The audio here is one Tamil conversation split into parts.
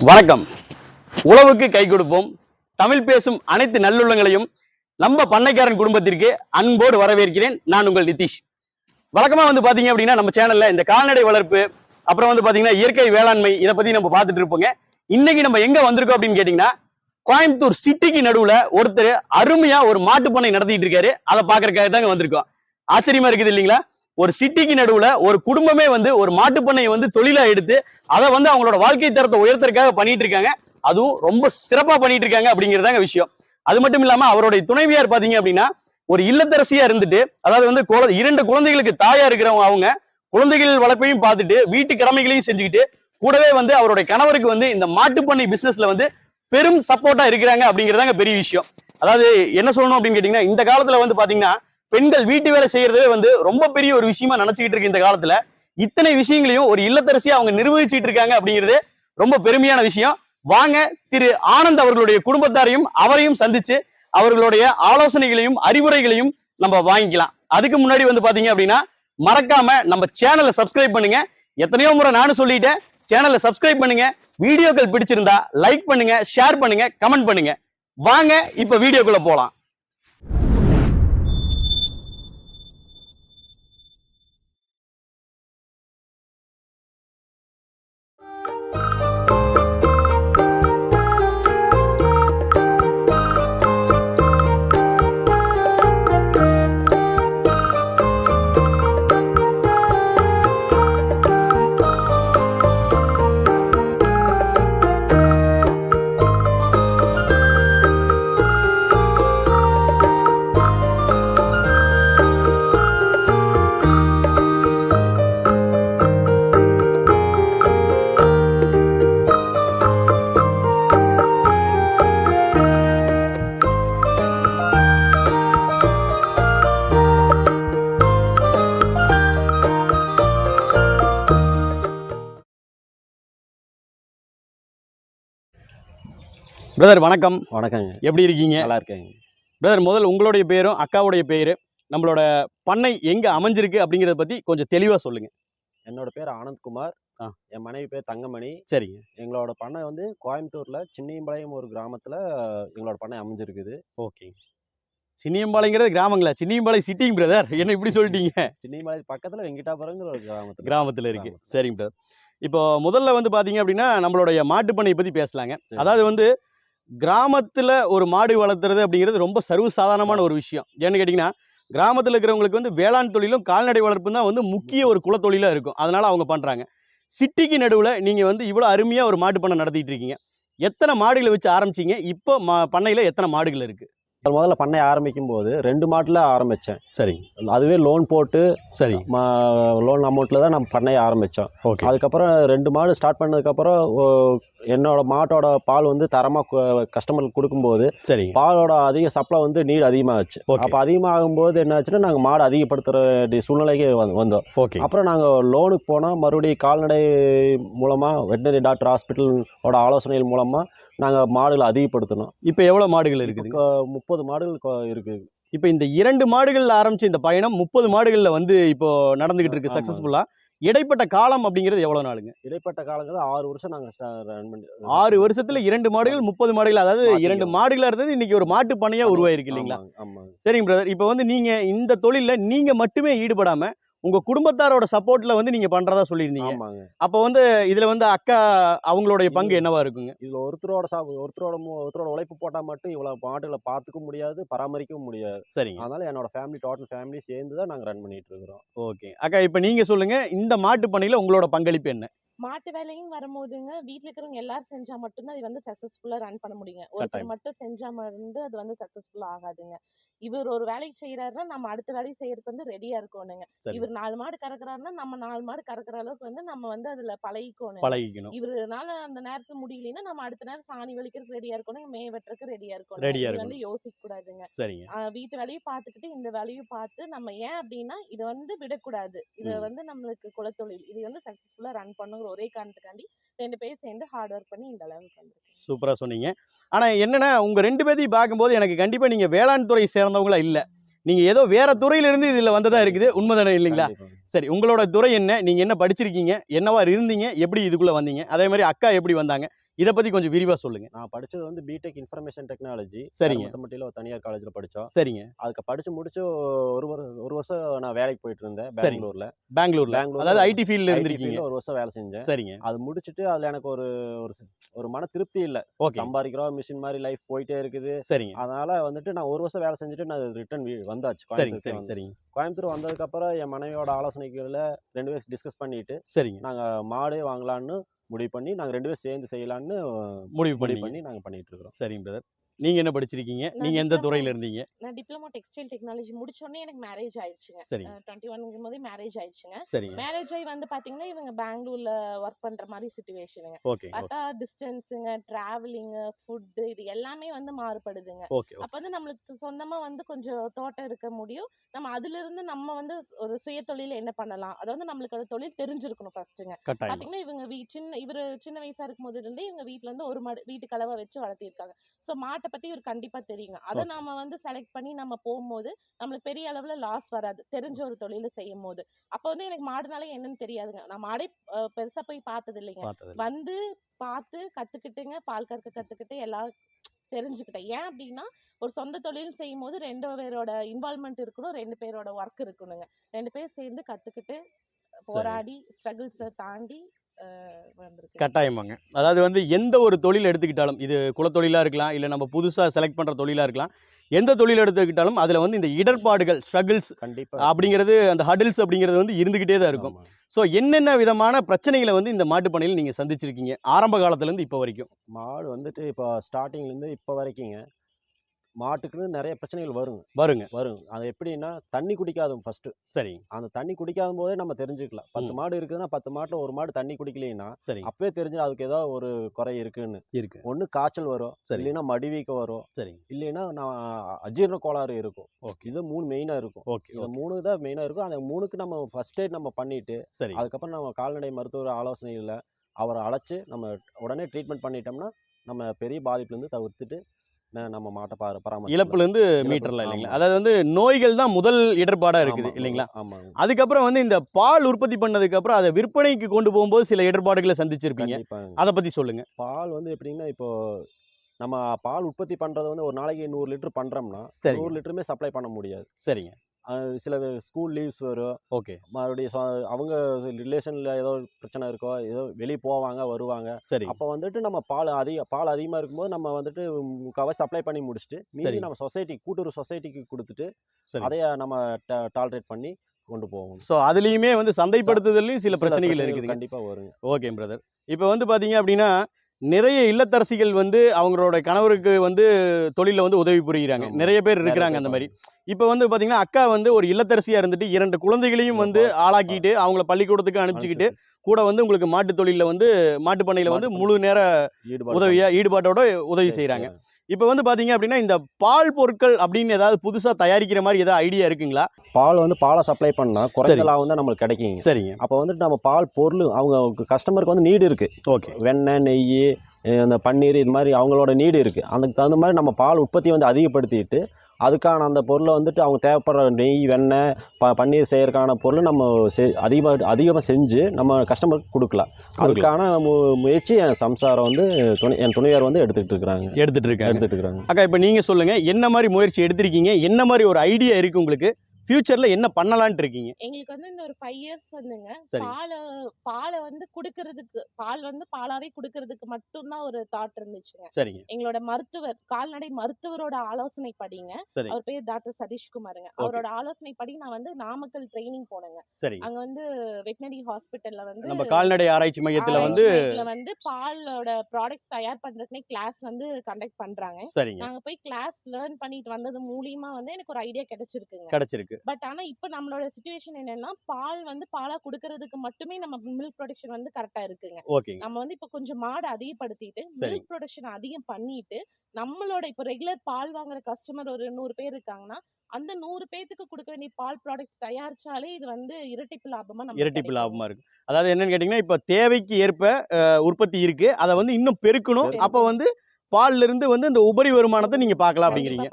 வணக்கம். உழவுக்கு கை கொடுப்போம். தமிழ் பேசும் அனைத்து நல்லுள்ளங்களையும் நம்ம பண்ணைக்காரன் குடும்பத்திற்கு அன்போடு வரவேற்கிறேன். நான் உங்கள் நிதிஷ். வழக்கமா பாத்தீங்க அப்படின்னா நம்ம சேனல்ல இந்த கால்நடை வளர்ப்பு, அப்புறம் பாத்தீங்கன்னா இயற்கை வேளாண்மை, இதை பத்தி நம்ம பார்த்துட்டு இருப்போங்க. இன்னைக்கு நம்ம எங்க வந்திருக்கோம் அப்படின்னு கேட்டீங்கன்னா, கோயம்புத்தூர் சிட்டிக்கு நடுவுல ஒருத்தர் அருமையா ஒரு மாட்டு பண்ணை நடத்திட்டு இருக்காரு. அதை பாக்குறதுக்காக தாங்க வந்திருக்கோம். ஆச்சரியமா இருக்குது இல்லைங்களா? ஒரு சிட்டிக்கு நடுவுல ஒரு குடும்பமே ஒரு மாட்டு பண்ணையை தொழிலா எடுத்து அதை அவங்களோட வாழ்க்கை தரத்தை உயர்த்தறதுக்காக பண்ணிட்டு இருக்காங்க. அதுவும் ரொம்ப சிறப்பா பண்ணிட்டு இருக்காங்க அப்படிங்கிறதாங்க விஷயம். அது மட்டும் இல்லாம அவருடைய துணைவியார் பாத்தீங்க அப்படின்னா ஒரு இல்லத்தரசியா இருந்துட்டு, அதாவது 2 குழந்தைகளுக்கு தாயா இருக்கிறவங்க. அவங்க குழந்தைகள் வளர்ப்பையும் பார்த்துட்டு வீட்டு கடமைகளையும் செஞ்சுக்கிட்டு கூடவே அவருடைய கணவருக்கு இந்த மாட்டு பண்ணை பிசினஸ்ல பெரும் சப்போர்ட்டா இருக்கிறாங்க அப்படிங்கிறதாங்க பெரிய விஷயம். அதாவது என்ன சொல்லணும் அப்படின்னு கேட்டீங்கன்னா, இந்த காலத்துல பாத்தீங்கன்னா பெண்கள் வீட்டு வேலை செய்யறதே ரொம்ப பெரிய ஒரு விஷயமா நினைச்சுக்கிட்டு இருக்கு. இந்த காலத்துல இத்தனை விஷயங்களையும் ஒரு இல்லத்தரசியா அவங்க நிர்வகிச்சுட்டு இருக்காங்க அப்படிங்கிறது ரொம்ப பெருமையான விஷயம். வாங்க திரு ஆனந்த் அவர்களுடைய குடும்பத்தாரையும் அவரையும் சந்திச்சு அவர்களுடைய ஆலோசனைகளையும் அறிவுரைகளையும் நம்ம வாங்கிக்கலாம். அதுக்கு முன்னாடி பாத்தீங்க அப்படின்னா மறக்காம நம்ம சேனலை சப்ஸ்கிரைப் பண்ணுங்க. எத்தனையோ முறை நானும் சொல்லிட்டேன், சேனலை சப்ஸ்கிரைப் பண்ணுங்க. வீடியோக்கள் பிடிச்சிருந்தா லைக் பண்ணுங்க, ஷேர் பண்ணுங்க, கமெண்ட் பண்ணுங்க. வாங்க இப்ப வீடியோக்குள்ள போலாம். பிரதர் வணக்கம். வணக்கங்க. எப்படி இருக்கீங்க? நல்லா இருக்கேங்க பிரதர். முதல்ல உங்களுடைய பேரும் அக்காவுடைய பேரு, நம்மளோட பண்ணை எங்க அமைஞ்சிருக்கு அப்படிங்கறத பத்தி கொஞ்சம் தெளிவா சொல்லுங்க. என்னோட பேர் ஆனந்த்குமார். என் மனைவி பேர் தங்கமணி. சரிங்க. எங்களோட பண்ணை கோயம்புத்தூர்ல சின்னியம்பாளையம் ஒரு கிராமத்துல எங்களோட பண்ணை அமைஞ்சிருக்குது. ஓகே. சின்னியம்பாளையங்கிறது கிராமங்களா? சின்னியம்பாளையம் சிட்டிங் பிரதர், என்ன இப்படி சொல்லிட்டீங்க? சின்னியம்பாளையம் பக்கத்துல வெங்கிட்டாபுரங்கிற ஒரு கிராமத்துல இருக்கு. சரிங்க பிரதர். இப்போ முதல்ல பாத்தீங்க அப்படின்னா நம்மளுடைய மாட்டு பண்ணையை பத்தி பேசலாங்க. அதாவது கிராமத்துல ஒரு மாடு வளர்த்துறது அப்படிங்கிறது ரொம்ப சர்வசாதாரணமான ஒரு விஷயம். ஏன்னு கேட்டீங்கன்னா, கிராமத்துல இருக்கிறவங்களுக்கு வேளாண் தொழிலும் கால்நடை வளர்ப்பும் தான் முக்கிய ஒரு குலத்தொழிலா இருக்கும். அதனால அவங்க பண்றாங்க. சிட்டிக்கு நடுவுல நீங்க இவ்வளவு அருமையா ஒரு மாட்டு பண்ணை நடத்திட்டு இருக்கீங்க. எத்தனை மாடுகளை வச்சு ஆரம்பிச்சீங்க? இப்போ பண்ணையில எத்தனை மாடுகள் இருக்கு? முதல்ல பண்ணை ஆரம்பிக்கும் போது 2 மாட்டுல ஆரம்பிச்சேன். சரி. அதுவே லோன் போட்டு, சரி, லோன் அமௌண்ட்ல தான் நம்ம பண்ணையை ஆரம்பிச்சோம். அதுக்கப்புறம் 2 மாடு ஸ்டார்ட் பண்ணதுக்கப்புறம் என்னோட மாட்டோட பால் தரமா கஸ்டமருக்கு கொடுக்கும்போது, சரி, பாலோட அதிக சப்ளை நீட் அதிகமாகச்சு. அப்போ அதிகமாகும்போது என்ன ஆச்சுன்னா நாங்கள் மாடு அதிகப்படுத்துற சூழ்நிலைக்கு வந்தோம். அப்புறம் நாங்கள் லோனுக்கு போனால் மறுபடியும் கால்நடை மூலமா வெட்டினரி டாக்டர் ஹாஸ்பிட்டலோட ஆலோசனைகள் மூலமா நாங்கள் மாடுகளை அதிகப்படுத்தணும். இப்போ எவ்வளோ மாடுகள் இருக்குது? 30 மாடுகள் இருக்குது. இப்போ இந்த 2 மாடுகள்ல ஆரம்பிச்ச இந்த பயணம் 30 மாடுகள்ல இப்போ நடந்துகிட்டு இருக்கு சக்சஸ்ஃபுல்லா. இடைப்பட்ட காலம் அப்படிங்கிறது எவ்வளவு நாளுங்க? இடைப்பட்ட காலங்கிறது 6 வருஷம் நாங்கள் ரன் பண்ணி. 6 வருஷத்துல 2 மாடுகள் 30 மாடுகள், அதாவது 2 மாடுகளா இருந்தது இன்னைக்கு ஒரு மாட்டு பண்ணையா உருவாயிருக்கு இல்லைங்களா? சரிங்க பிரதர். இப்போ நீங்க இந்த தொழில நீங்க மட்டுமே ஈடுபடாம உங்க குடும்பத்தாரோட சப்போர்ட்ல நீங்க பண்றதா சொல்லியிருந்தீங்க. அப்போ இதுல அக்கா அவங்களுடைய பங்கு என்னவா இருக்குங்க? இதுல ஒருத்தரோட உழைப்பு போட்டா மட்டும் இவ்வளவு மாடுகளை பார்த்துக்க முடியாது, பராமரிக்கவும் முடியாது. சரிங்க. அதனால என்னோட டோட்டல் ஃபேமிலி சேர்ந்து தான் நாங்க ரன் பண்ணிட்டு இருக்கிறோம். ஓகே அக்கா, இப்ப நீங்க சொல்லுங்க, இந்த மாட்டு பண்ணையில உங்களோட பங்களிப்பு என்ன? மாட்டு வேலையும் வரும்போதுங்க வீட்டுல இருக்கிறவங்க எல்லாரும் செஞ்சா மட்டும்தான் இது சக்சஸ்ஃபுல்லா ரன் பண்ண முடியுங்க. ஒருத்தர் மட்டும் செஞ்சா அது சக்சஸ்ஃபுல்லா ஆகாதுங்க. இவர் ஒரு வேலைக்கு செய்யறாருன்னா நம்ம அடுத்த வேலையை செய்யறதுக்கு ரெடியா இருக்கணுங்க. இவர் 4 மாடு கறக்குறாருன்னா நம்ம 4 மாடு கறக்குற அளவுக்கு நம்ம அதுல பழகிக்கணும். இவருனால அந்த நேரத்துல முடியலன்னா நம்ம அடுத்த நேரம் சாணி வலிக்கிறதுக்கு ரெடியா இருக்கணும், மேய வெட்டுறதுக்கு ரெடியா இருக்கணும். இது யோசிக்க கூடாதுங்க. வீட்டு வேலையும் பார்த்துக்கிட்டு இந்த வேலையும் பார்த்து நம்ம ஏன் அப்படின்னா இதை விடக்கூடாது. இதை நம்மளுக்கு குலத்தொழில், இது சக்சஸ்ஃபுல்லா ரன் பண்ணுங்கிற ஒரே காரணத்துக்காண்டி 2 பேர் சேர்ந்து ஹார்ட் ஒர்க் பண்ணி இந்த அளவுக்கு வந்திருக்கோம். சூப்பரா சொன்னீங்க. ஆனா என்னன்னா, உங்க 2 பேரையும் பார்க்கும்போது எனக்கு கண்டிப்பா நீங்க வேளாண் துறை சேர்ந்தவங்களா இல்ல, நீங்க ஏதோ வேற துறையில இருந்து இதுல வந்ததா இருக்குது. உண்மைதானே இல்லைங்களா? சரி, உங்களோட துறை என்ன, நீங்க என்ன படிச்சிருக்கீங்க, என்னவா இருந்தீங்க, எப்படி இதுக்குள்ள வந்தீங்க, அதே மாதிரி அக்கா எப்படி வந்தாங்க, இதை பத்தி கொஞ்சம் விரிவா சொல்லுங்க. நான் படிச்சது வந்து பிடெக் இன்ஃபர்மேஷன் டெக்னாலஜி. சரிங்க. மொத்தமட்டியில் ஒரு தனியார் காலேஜில் படித்தோம். சரிங்க. அதுக்கு படித்து முடிச்சு ஒரு வருஷம் நான் வேலைக்கு போயிட்டு இருந்தேன் பெங்களூர்ல. அதாவது ஐடி ஃபீல்டில் இருந்திருக்கீங்க. ஒரு வருஷம் வேலை செஞ்சேன். சரிங்க. அது முடிச்சுட்டு அதில் எனக்கு ஒரு மன திருப்தி இல்லை. சம்பாதிக்கிறோம், மிஷின் மாதிரி லைஃப் போயிட்டே இருக்குது. சரிங்க. அதனால வந்துட்டு நான் ஒரு வருஷம் வேலை செஞ்சுட்டு நான் ரிட்டர்ன் வந்தாச்சு. சரிங்க. கோயம்புத்தூர் வந்ததுக்கப்புறம் என் மனைவியோட ஆலோசனைகளில் 2 பேரும் டிஸ்கஸ் பண்ணிட்டு சரிங்க, நாங்கள் மாடே வாங்கலான்னு முடிவு பண்ணி நாங்கள் 2 பேரும் சேர்ந்து செய்யலான்னு முடிவு பண்ணி நாங்கள் பண்ணிட்டு இருக்கிறோம். சரிங்க பிரதர். நீங்க என்ன படிச்சிருக்கீங்க, நீங்க எந்த துறையில இருந்தீங்க? நான் டிப்ளமோ டெக்ஸ்டைல் டெக்னாலஜி முடிச்சோடனே எனக்கு மேரேஜ் ஆயிடுச்சுங்க. சரி. 21ங்கும் போதே மேரேஜ் ஆயிடுச்சுங்க. சரிங்க. மேரேஜ் ஆகி வந்து பாத்தீங்கன்னா இவங்க பெங்களூர்ல ஒர்க் பண்ற மாதிரி சிச்சுவேஷனுங்க. ஓகே. பார்த்தா டிஸ்டன்ஸுங்க, டிராவலிங், ஃபுட் இது எல்லாமே வந்து மாறுபடுதுங்க. ஓகே. அப்ப வந்து நம்மளுக்கு சொந்தமா வந்து கொஞ்சம் தோட்டம் இருக்க முடியும். நம்ம அதுல இருந்து நம்ம வந்து ஒரு சுய தொழில என்ன பண்ணலாம், அதாவது நம்மளுக்கு அந்த தொழில் தெரிஞ்சிருக்கணும் ஃபர்ஸ்ட்டுங்க. பாத்தீங்கன்னா இவங்க இவரு சின்ன வயசா இருக்கும் போது இருந்தே இவங்க வீட்டுல இருந்து ஒரு மாடு வீட்டு கலவை வச்சு வளர்த்திருக்காங்க. சோ மாட்டை பத்தி இவர் கண்டிப்பா தெரியுங்க. அதை நாம வந்து செலக்ட் பண்ணி நம்ம போகும்போது நம்மளுக்கு பெரிய அளவுல லாஸ் வராது, தெரிஞ்ச ஒரு தொழில செய்யும் போது. அப்ப வந்து எனக்கு மாடுனாலே என்னன்னு தெரியாதுங்க. நான் மாடே பெருசா போய் பார்த்தது இல்லைங்க. வந்து பார்த்து கத்துக்கிட்டுங்க, பால் கறக்க கத்துக்கிட்டு எல்லாம் தெரிஞ்சுக்கிட்டேன். ஏன் அப்படின்னா ஒரு சொந்த தொழில் செய்யும் போது 2 பேரோட இன்வால்மெண்ட் இருக்கணும், 2 பேரோட ஒர்க் இருக்கணுங்க. 2 பேர் சேர்ந்து கத்துக்கிட்டு போராடி ஸ்ட்ரகிள்ஸை தாண்டி கட்டாயமாங்க. அதாவது வந்து எந்த ஒரு தொழில் எடுத்துக்கிட்டாலும், இது குலத்தொழிலா இருக்கலாம், இல்ல நம்ம புதுசா செலக்ட் பண்ற தொழிலா இருக்கலாம், எந்த தொழில் எடுத்துக்கிட்டாலும் அதுல வந்து இந்த இடர்பாடுகள், ஸ்ட்ரகிள்ஸ் அப்படிங்கிறது, அந்த ஹடில்ஸ் அப்படிங்கிறது வந்து இருந்துகிட்டே தான் இருக்கும். ஸோ என்னென்ன விதமான பிரச்சனைகளை வந்து இந்த மாட்டு பண்ணையில் நீங்க சந்திச்சிருக்கீங்க ஆரம்ப காலத்துல இருந்து இப்போ வரைக்கும்? மாடு வந்துட்டு இப்போ ஸ்டார்டிங்ல இருந்து இப்போ வரைக்குங்க மாட்டுக்குன்னு நிறைய பிரச்சனைகள் வருங்க. அது எப்படின்னா தண்ணி குடிக்காது ஃபர்ஸ்ட். சரி. அந்த தண்ணி குடிக்காத போதே நம்ம தெரிஞ்சுக்கலாம். 10 மாடு இருக்குதுன்னா 10 மாட்டுல ஒரு மாடு தண்ணி குடிக்கலைன்னா சரி, அப்பவே தெரிஞ்சு அதுக்கு ஏதோ ஒரு குறை இருக்குன்னு. ஒண்ணு காய்ச்சல் வரும், இல்லைன்னா மடிவீக்கம் வரும், சரி, இல்லைன்னா அஜீரண கோளாறு இருக்கும். இது 3 மெயினா இருக்கும். இந்த 3 தான் மெயினா இருக்கும். அந்த 3க்கு நம்ம ஃபர்ஸ்ட் எய்ட் நம்ம பண்ணிட்டு சரி, அதுக்கப்புறம் நம்ம கால்நடை மருத்துவர் ஆலோசனையில் அவரை அழைச்சு நம்ம உடனே ட்ரீட்மெண்ட் பண்ணிட்டோம்னா நம்ம பெரிய பாதிப்புல இருந்து தவிர்த்துட்டு நம்ம மாட்டை பராமரிக்கலாம். இழப்புல இருந்து மீட்டர்ல இல்லைங்களா? அதாவது வந்து நோய்கள் தான் முதல் இடர்பாடா இருக்குது இல்லைங்களா? அதுக்கப்புறம் வந்து இந்த பால் உற்பத்தி பண்ணதுக்கு அப்புறம் அதை விற்பனைக்கு கொண்டு போகும்போது சில இடர்பாடுகளை சந்திச்சிருப்பீங்க. அதை பத்தி சொல்லுங்க. பால் வந்து எப்படின்னா இப்போ நம்ம பால் உற்பத்தி பண்றது வந்து ஒரு நாளைக்கு 100 லிட்டர் பண்றோம்னா 100 லிட்டருமே சப்ளை பண்ண முடியாது. சரிங்க. சில ஸ்கூல் லீவ்ஸ் வரும். ஓகே. மறுபடியும் அவங்க ரிலேஷனில் ஏதோ பிரச்சனை இருக்கோ, ஏதோ வெளியே வருவாங்க. சரி. அப்போ வந்துட்டு நம்ம பால் அதிகமாக இருக்கும்போது நம்ம வந்துட்டு முக்கால்வாசி சப்ளை பண்ணி முடிச்சுட்டு மீதி நம்ம கூட்டுறவு சொசைட்டிக்கு கொடுத்துட்டு அதைய நம்ம டாலரேட் பண்ணி கொண்டு போவோம். ஸோ அதுலேயுமே வந்து சந்தைப்படுத்துதலையும் சில பிரச்சனைகள் இருக்குது. கண்டிப்பாக வருங்க. Okay brother. இப்போ வந்து பார்த்தீங்க அப்படின்னா நிறைய இல்லத்தரசிகள் வந்து அவங்களோட கணவருக்கு வந்து தொழில வந்து உதவி புரிகிறாங்க. நிறைய பேர் இருக்கிறாங்க அந்த மாதிரி. இப்போ வந்து பார்த்தீங்கன்னா அக்கா வந்து ஒரு இல்லத்தரசியா இருந்துட்டு 2 குழந்தைகளையும் வந்து ஆளாக்கிட்டு அவங்கள பள்ளிக்கூடத்துக்கு அனுப்பிச்சிக்கிட்டு கூட வந்து உங்களுக்கு மாட்டு தொழில வந்து மாட்டு பண்ணையில வந்து முழு நேர ஈடுபாட்டோட உதவி செய்கிறாங்க. இப்போ வந்து பார்த்தீங்க அப்படின்னா இந்த பால் பொருட்கள் அப்படின்னு ஏதாவது புதுசாக தயாரிக்கிற மாதிரி ஏதாவது ஐடியா இருக்குங்களா? பாலை சப்ளை பண்ணால் குறைஞ்சலா வந்து நம்மளுக்கு கிடைக்குங்க. சரிங்க. அப்போ வந்துட்டு நம்ம பால் பொருள் அவங்க கஸ்டமருக்கு வந்து நீடு இருக்குது. ஓகே. வெண்ணெய், நெய், இந்த பன்னீர் இது மாதிரி அவங்களோட நீடு இருக்குது. அதுக்கு தகுந்த மாதிரி நம்ம பால் உற்பத்தி வந்து அதிகப்படுத்திட்டு அதுக்கான அந்த பொருளை வந்துட்டு அவங்க தேவைப்படுற நெய், வெண்ணெய், பன்னீர் செய்யறதுக்கான பொருளை நம்ம அதிகமாக செஞ்சு நம்ம கஸ்டமருக்கு கொடுக்கலாம். அதுக்கான முயற்சி என் சம்சாரம் வந்து என் துணையார் வந்து எடுத்துகிட்டு இருக்கிறாங்க. அக்கா இப்போ நீங்கள் சொல்லுங்கள், என்ன மாதிரி முயற்சி எடுத்திருக்கீங்க, என்ன மாதிரி ஒரு ஐடியா இருக்குது உங்களுக்கு, ஃபியூச்சர்ல என்ன பண்ணலாம்னு இருக்கீங்க? எங்களுக்கு வந்து இந்த ஒரு 5 இயர்ஸ் வந்துங்க பாலை வந்து குடுக்கிறதுக்கு பால் வந்து பாலாவே குடுக்கிறதுக்கு மட்டும் தான் ஒரு தாட் இருந்துச்சுங்க. சரிங்க. எங்களோட மருத்துவர் கால்நடை மருத்துவரோட ஆலோசனை படிங்க. அவர் பேர் டாக்டர் சதீஷ்குமாருங்க. அவரோட ஆலோசனை படி நான் வந்து நாமக்கல் ட்ரைனிங் போனேங்க. சரி. அங்க வந்து வெட்டனரி ஹாஸ்பிட்டல்ல வந்து நம்ம கால்நடை ஆராய்ச்சி மையத்துல வந்து பாலோட ப்ராடக்ட்ஸ் தயார் பண்றதுக்குனே கிளாஸ் வந்து கண்டக்ட் பண்றாங்க. நாங்க போய் கிளாஸ் லேர்ன் பண்ணிட்டு வந்தது மூலியமா வந்து எனக்கு ஒரு ஐடியா கிடைச்சிருக்கு. பட் ஆனா இப்ப நம்மளோட சிச்சுவேஷன் என்னன்னா பால் வந்து பாலா குடுக்கிறதுக்கு மட்டுமே நம்ம மில்க் ப்ரொடக்ஷன் வந்து கரெக்டா இருக்குங்க. நம்ம வந்து இப்ப கொஞ்சம் மாடு அதிகப்படுத்திட்டு மில்க் ப்ரொடக்ஷன் அதிகம் பண்ணிட்டு நம்மளோட இப்ப ரெகுலர் பால் வாங்குற கஸ்டமர் ஒரு 100 பேர் இருக்காங்கன்னா அந்த 100 பேத்துக்கு கொடுக்க வேண்டிய பால் ப்ராடக்ட் தயாரிச்சாலே இது வந்து இரட்டிப்பு லாபமா இருக்கு. அதாவது என்னன்னு கேட்டீங்கன்னா இப்ப தேவைக்கு ஏற்ப உற்பத்தி இருக்கு, அதை வந்து இன்னும் பெருக்கணும். அப்ப வந்து பால்ல இருந்து வந்து இந்த உபரி வருமானத்தை நீங்க பார்க்கலாம் அப்படிங்கிறீங்க.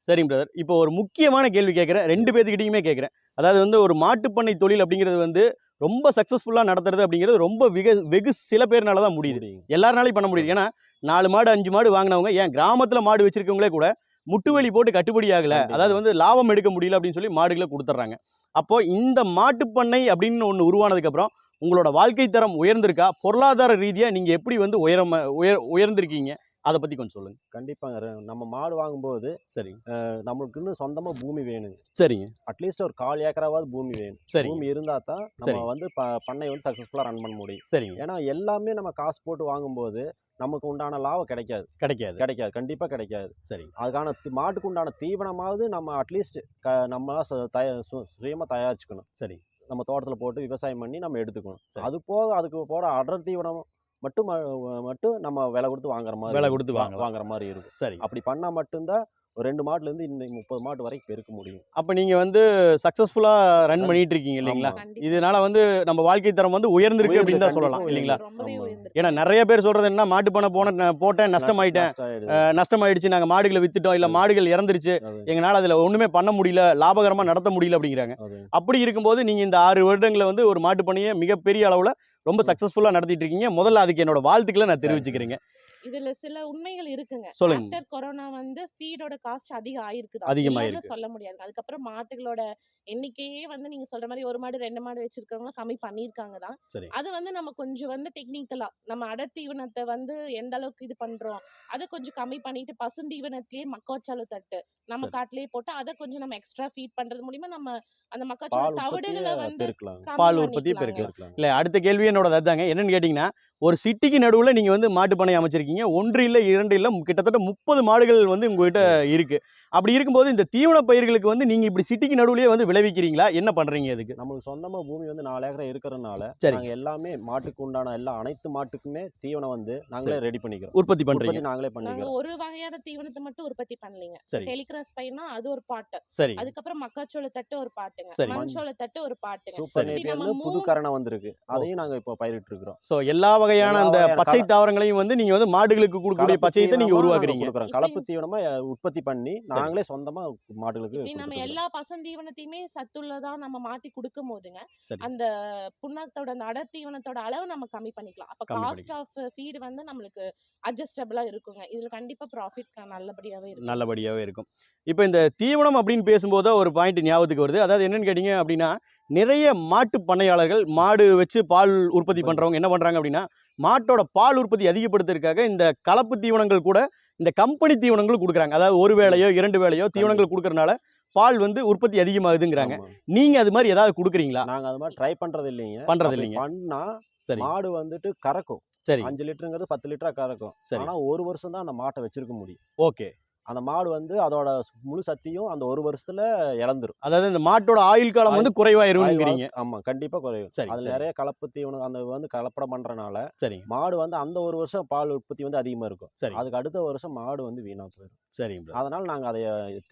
சரிங்க பிரதர். இப்போ ஒரு முக்கியமான கேள்வி கேட்குறேன், 2 பேர்த்துக்கிட்டையுமே கேட்குறேன். அதாவது வந்து ஒரு மாட்டுப்பண்ணை தொழில் அப்படிங்கிறது வந்து ரொம்ப சக்ஸஸ்ஃபுல்லாக நடத்துறது அப்படிங்கிறது ரொம்ப வெகு சில பேர்னால தான் முடியுது. எல்லாருனாலையும் பண்ண முடியுது. ஏன்னா 4 மாடு 5 மாடு வாங்கினவங்க ஏன் கிராமத்தில் மாடு வச்சிருக்கவங்களே கூட முட்டுவலி போட்டு கட்டுப்படி ஆகலை, அதாவது வந்து லாபம் எடுக்க முடியல அப்படின்னு சொல்லி மாடுகளை கொடுத்துட்றாங்க. அப்போ இந்த மாட்டுப்பண்ணை அப்படின்னு ஒன்று உருவானதுக்கப்புறம் உங்களோட வாழ்க்கை தரம் உயர்ந்திருக்கா? பொருளாதார ரீதியாக நீங்கள் எப்படி வந்து உயர்ந்திருக்கீங்க? அதை பற்றி கொஞ்சம் சொல்லுங்கள். கண்டிப்பாங்க. நம்ம மாடு வாங்கும்போது சரி நம்மளுக்குன்னு சொந்தமாக பூமி வேணுங்க. சரிங்க. அட்லீஸ்ட் ஒரு 1/4 ஏக்கராவது பூமி வேணும். சரி. பூமி இருந்தால் தான் நம்ம வந்து பண்ணை வந்து சக்ஸஸ்ஃபுல்லாக ரன் பண்ண முடியும். சரிங்க. ஏன்னா எல்லாமே நம்ம காசு போட்டு வாங்கும்போது நமக்கு உண்டான லாபம் கிடைக்காது. கண்டிப்பாக கிடைக்காது. சரி. அதுக்கான மாட்டுக்கு உண்டான தீவனமாவது நம்ம அட்லீஸ்ட் நம்மளாம் சுயமாக தயாரிச்சுக்கணும். சரி. நம்ம தோட்டத்தில் போட்டு விவசாயம் பண்ணி நம்ம எடுத்துக்கணும். அது போக அதுக்கு போட அடர் தீவனம் மட்டும் நம்ம விலை கொடுத்து வாங்குற மாதிரி இருக்கும். சரி. அப்படி பண்ணால் மட்டும்தான் ஒரு 2 மாட்டுலேருந்து இந்த 30 மாட்டு வரைக்கும் பெருக்க முடியும். அப்போ நீங்கள் வந்து சக்ஸஸ்ஃபுல்லாக ரன் பண்ணிட்டு இருக்கீங்க இல்லைங்களா? இதனால வந்து நம்ம வாழ்க்கை தரம் வந்து உயர்ந்திருக்கு அப்படின்னு தான் சொல்லலாம் இல்லைங்களா? ஏன்னா நிறைய பேர் சொல்றது என்ன, மாட்டு பண்ண போட்டேன் நஷ்டமாயிடுச்சு, நாங்கள் மாடுகளை வித்துட்டோம், இல்லை மாடுகள் இறந்துருச்சு, எங்களால் அதில் ஒன்றுமே பண்ண முடியல, லாபகரமாக நடத்த முடியல அப்படிங்கிறாங்க. அப்படி இருக்கும்போது நீங்கள் இந்த 6 வருடங்களை வந்து ஒரு மாட்டு பண்ணையை மிகப்பெரிய அளவில் ரொம்ப சக்ஸஸ்ஃபுல்லாக நடத்திட்டு இருக்கீங்க. முதல்ல அதுக்கு என்னோட வாழ்த்துக்களை நான் தெரிவிச்சுக்கிறேங்க. இதுல சில உண்மைகள் இருக்குங்க. சொல்லுங்க. ஆஃப்டர் கொரோனா வந்து ஃபீடோட காஸ்ட் அதிகமாயிருக்கு. சொல்ல முடியாது. அதுக்கப்புறம் மாட்டுகளோட எண்ணிக்கையே வந்து நீங்க சொல்ற மாதிரி 1 மாடு 2 மாடு வச்சிருக்கவங்க கம்மி பண்ணிருக்காங்க தான். அது வந்து நம்ம கொஞ்சம் வந்து டெக்னிக்கலா நம்ம அடர் தீவனத்தை வந்து எந்த அளவுக்கு இது பண்றோம் அதை கொஞ்சம் கம்மி பண்ணிட்டு பசுந்தீவனத்திலேயே மக்காச்சோள தட்டு நம்ம காட்டிலேயே போட்டு அதை கொஞ்சம் நம்ம எக்ஸ்ட்ரா ஃபீட் பண்றது மூலியமா நம்ம அந்த மக்காச்சோள தவிடுகளை வந்து பால் உற்பத்தி பெருக்கலாம். இல்ல, அடுத்த கேள்வி என்னோட அதுதாங்க. என்னன்னு கேட்டீங்கன்னா, ஒரு சிட்டிக்கு நடுவுல நீங்க வந்து மாட்டு பண்ணை அமைச்சிருக்கீங்க. 1 இல்ல 2 இல்ல கிட்டத்தட்ட 30 மாடுகள் வந்து உங்ககிட்ட இருக்கு. அப்படி இருக்கும்போது இந்த தீவன பயிர்களுக்கு வந்து நீங்க இப்படி சிட்டிக்கு நடுவுலயே வந்து விளைவிக்கிறீங்களா? என்ன பண்றீங்க இதுக்கு? நமக்கு சொந்தமா பூமி வந்து 4 ஏக்கர் இருக்கிறதுனால நாங்க எல்லாமே மாட்டுக்கு உண்டான அனைத்து மாட்டுக்குமே தீவனம் வந்து நாங்களே ரெடி பண்ணிக்கிறோம். உற்பத்தி பண்றீங்க? நாங்களே பண்ணிக்கிறோம். ஒரு வகையான தீவனத்தை மட்டும் உற்பத்தி பண்ணலீங்க. டெலிகிராஸ் பைனா அது ஒரு பாட்டு. சரி. அதுக்கப்புறம் மக்காச்சோள தட்டு ஒரு பாட்டுங்க. மண்சோள தட்டு ஒரு பாட்டுங்க. சூப்பர் நேப்பியர்னு புது கரணை வந்திருக்கு. அதையும் நாங்க இப்போ பயிரிட்டு இருக்கிறோம். சோ எல்லா வகையான அந்த பச்சை தாவரங்களையும் வந்து நீங்க வந்து மாடுகளுக்கு கொடுக்கக்கூடிய பச்சையத்தை நீங்க உருவாக்குறீங்க. கலப்பு தீவனமா உற்பத்தி பண்ணி நாங்களே சொந்தமா மாடுகளுக்கு நம்ம எல்லா பசந்தீவனத்தையுமே சத்துள்ளதா நம்ம மாட்டி கொடுக்கும் போதுங்க அந்த புண்ணாக்கத்தோட அந்த அடர் தீவனத்தோட அளவு நம்ம கம்மி பண்ணிக்கலாம். அப்ப காஸ்ட் ஆஃப் ஃபீட் வந்து நம்மளுக்கு அட்ஜஸ்டபிளா இருக்குங்க. இதுல கண்டிப்பா ப்ராஃபிட் நல்லபடியாவே இருக்கும். இப்போ இந்த தீவனம் அப்படின்னு பேசும்போது ஒரு பாயிண்ட் ஞாபகத்துக்கு வருது. அதாவது என்னன்னு கேட்டீங்க அப்படின்னா, நிறைய மாட்டு பண்ணையாளர்கள் மாடு வச்சு பால் உற்பத்தி பண்றவங்க என்ன பண்றாங்க அப்படின்னா, மாட்டோட பால் உற்பத்தி அதிகப்படுத்துறதுக்காக இந்த கலப்பு தீவனங்கள் கூட இந்த கம்பெனி தீவனங்கள் கொடுக்குறாங்க. அதாவது 1 வேளையோ 2 வேளையோ தீவனங்கள் கொடுக்கறனால பால் வந்து உற்பத்தி அதிகமாகுதுங்கிறாங்க. நீங்க அது மாதிரி ஏதாவது கொடுக்குறீங்களா? நாங்க அது மாதிரி ட்ரை பண்றது இல்லைங்க. பண்ணா மாடு வந்துட்டு கறக்கும். சரி. 5 லிட்டருங்கிறது 10 லிட்டரா கறக்கும். ஆனா 1 வருஷம் தான் அந்த மாட்டை வச்சிருக்க முடியும். ஓகே. அந்த மாடு வந்து அதோட முழு சக்தியும் அந்த 1 வருஷத்துல இழந்துரும். அதாவது இந்த மாட்டோட ஆயுள் காலம் வந்து குறைவாயிரும்ங்கறீங்க. ஆமா, கண்டிப்பா குறையும். அதுல நிறைய கலப்பு தீவனம் அந்த வந்து கலப்படம் பண்றனால சரி மாடு வந்து அந்த 1 வருஷம் பால் உற்பத்தி வந்து அதிகமா இருக்கும். சரி. அதுக்கு அடுத்த வருஷம் மாடு வந்து வீணா போயிடும். சரி. அதனால நாங்க அதை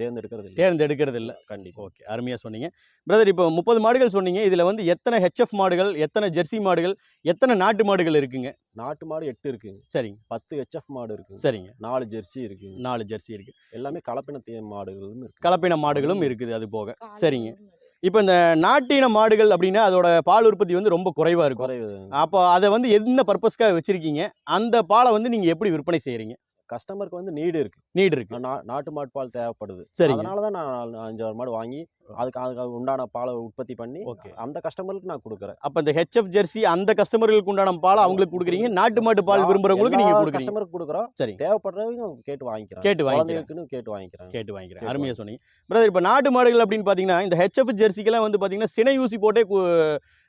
தேர்ந்தெடுக்கிறது இல்ல. கண்டிப்பா. ஓகே, அருமையா சொன்னீங்க பிரதர். இப்போ 30 மாடுகள் சொன்னீங்க. இதுல வந்து எத்தனை ஹெச்எஃப் மாடுகள், எத்தனை ஜெர்சி மாடுகள், எத்தனை நாட்டு மாடுகள் இருக்குங்க? நாட்டு மாடு 8 இருக்குங்க. சரிங்க. 10 ஹெச்எஃப் மாடு இருக்கு. சரிங்க. 4 ஜெர்சி இருக்கு. 4 ஜெர்சி இருக்கு. எல்லாமே கலப்பின மாடுகளும் இருக்கு. கலப்பின மாடுகளும் இருக்குது அது போக. சரிங்க. இப்போ இந்த நாட்டின மாடுகள் அப்படின்னா அதோட பால் உற்பத்தி வந்து ரொம்ப குறைவா இருக்கும். அப்போ அதை வந்து என்ன பர்பஸ்க்காக வச்சிருக்கீங்க? அந்த பாலை வந்து நீங்க எப்படி விற்பனை செய்யறீங்க? கஸ்டமருக்கு வந்து நீடு இருக்கு. நாட்டு மாட்டு பால் தேவைப்படுது. சரி. அதனாலதான் நான் 5-6 மாடு வாங்கி அதுக்கு உண்டான பாலை உற்பத்தி பண்ணி அந்த கஸ்டமருக்கு நான் கொடுக்குறேன். அப்ப இந்த ஹெச்எஃப் ஜெர்சி அந்த கஸ்டமர்களுக்கு உண்டான பாலை அவங்களுக்கு கொடுக்குறீங்க, நாட்டு மாட்டு பால் விரும்புறவங்களுக்கு நீங்க கொடுக்குறீங்க. கஸ்டமருக்கு கொடுக்குறோம். சரி. தேவைப்படுறவங்க கேட்டு வாங்கிக்கிறேன். அருமையா சொன்னீங்க பிரதர். இப்ப நாட்டு மாடுகள் அப்படின்னு பாத்தீங்கன்னா இந்த ஹெச்எஃப் ஜெர்சிக்கெல்லாம் வந்து பாத்தீங்கன்னா சினை ஊசி போட்டே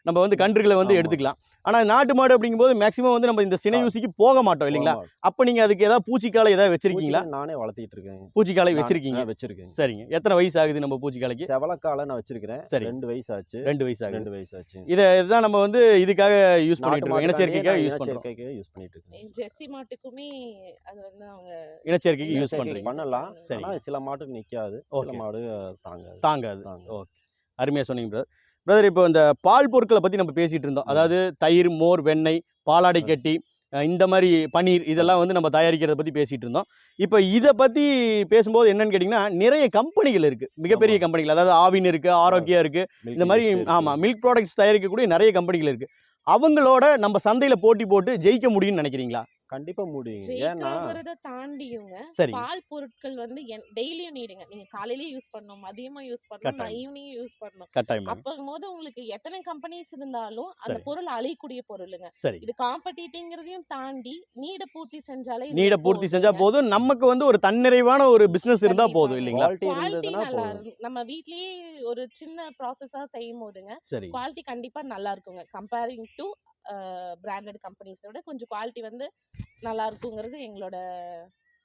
நம்ம வந்து கன்றுகளை வந்து எடுத்துக்கலாம். ஆனா நாட்டு மாடு அப்படிங்கும்போது மேக்ஸிமம் வந்து நம்ம இந்த சினை ஊசிக்கு போக மாட்டோம் இல்லைங்களா? அப்ப நீங்க அதுக்கு ஏதாவது பூச்சிக்காலை ஏதாவது வச்சிருக்கீங்களா? நானே வளர்த்திட்டு இருக்கேன். பூச்சிக்காலை வச்சிருக்கீங்க? வச்சிருக்கேன். சரிங்க. எத்தனை வயசு ஆகுது நம்ம பூச்சிக்காலைக்கு? செவலக்காலை நான் வச்சிருக்கிறேன். சரி. 2 வயசு ஆச்சு. 2 வயசு ஆச்சு. இதுதான் நம்ம வந்து இதுக்காக யூஸ் பண்ணிட்டு இருக்கோம். இனச்சேர்க்கைக்காக யூஸ் பண்ணிட்டு இருக்கோம். ஜெர்சி மாட்டுக்குமே அது வந்து அவங்க இனச்சேர்க்கைக்கு யூஸ் பண்றீங்க. பண்ணலாம். ஆனா சில மாட்டுக்கு நிக்காது. சில மாடு தாங்காது. ஓகே, அருமையா சொன்னீங்க பிரதர். இப்போ இந்த பால் பொருட்களை பத்தி நம்ம பேசிட்டு இருந்தோம். அதாவது தயிர், மோர், வெண்ணெய், பாலாடை கட்டி, இந்த மாதிரி பன்னீர் இதெல்லாம் வந்து நம்ம தயாரிக்கிறத பற்றி பேசிகிட்டு இருந்தோம். இப்போ இதை பற்றி பேசும்போது என்னன்னு கேட்டிங்கன்னா, நிறைய கம்பெனிகள் இருக்குது, மிகப்பெரிய கம்பெனிகள். அதாவது ஆவின் இருக்குது, ஆரோக்கியா இருக்குது, இந்த மாதிரி ஆமாம் மில்க் ப்ராடக்ட்ஸ் தயாரிக்கக்கூடிய நிறைய கம்பெனிகள் இருக்குது. அவங்களோட நம்ம சந்தையில் போட்டி போட்டு ஜெயிக்க முடியும்னு நினைக்கிறீங்களா? கண்டிப்பா முடியுங்க. ஏன்னா ஜெயிக்கிறோங்கிறத தாண்டியுங்க சரி பால் பொருட்கள் வந்து டெய்லியும் நீடுங்க. நீங்க காலையிலயும் யூஸ் பண்ணணும், மதியமும் யூஸ் பண்ணணும், கட்டாயம் ஈவினிங் யூஸ் பண்ணணும். கட்டாயம் அப்போது உங்களுக்கு எத்தனை கம்பெனிஸ் இருந்தாலும் அந்த சரி பொருள் அழியக்கூடிய பொருளுங்க. சரி இது காம்படிட்டிங்கிறதையும் தாண்டி நீட பூர்த்தி செஞ்சாலே இது நீட பூர்த்தி செஞ்சா போதுங்க. போதும், நமக்கு வந்து ஒரு தன்னிறைவான ஒரு பிசினஸ் இருந்தா போதும் கண்டிப்பாங்க. இல்லைங்களா? குவாலிட்டி குவாலிட்டி இருந்ததுன்னா நல்லா போதும். இருக்கும். நம்ம வீட்லயே ஒரு சின்ன ப்ராசஸா செய்யும் போதுங்க சரி குவாலிட்டி கண்டிப்பா நல்லா இருக்குங்க. கம்பேரிங் டு பிராண்டட் கம்பெனிஸோட கொஞ்சம் குவாலிட்டி வந்து நல்லா இருக்குங்கிறது எங்களோட